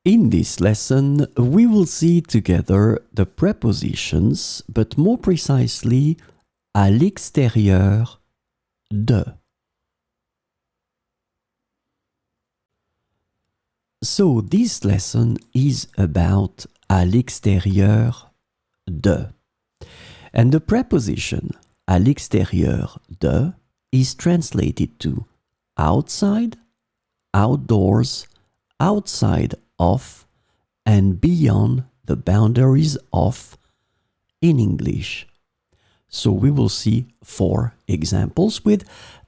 In this lesson, we will see together the prepositions, but more precisely, à l'extérieur de. So this lesson is about à l'extérieur de. And the preposition à l'extérieur de is translated to outside, outdoors, outside of, and beyond the boundaries of in English. So we will see 4 examples with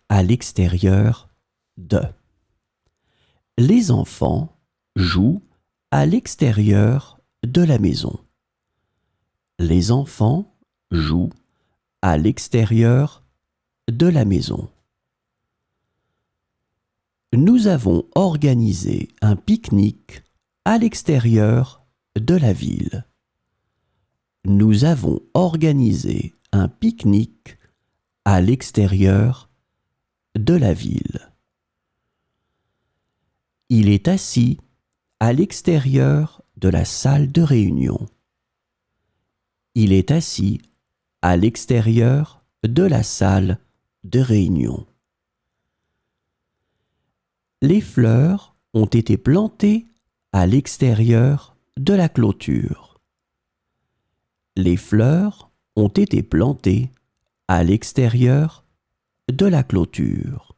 à l'extérieur de. Les enfants jouent à l'extérieur de la maison. Les enfants jouent à l'extérieur de la maison. Nous avons organisé un pique-nique à l'extérieur de la ville. Nous avons organisé un pique-nique à l'extérieur de la ville. Il est assis à l'extérieur de la salle de réunion. Il est assis à l'extérieur de la salle de réunion. Les fleurs ont été plantées à l'extérieur de la clôture. Les fleurs ont été plantées à l'extérieur de la clôture.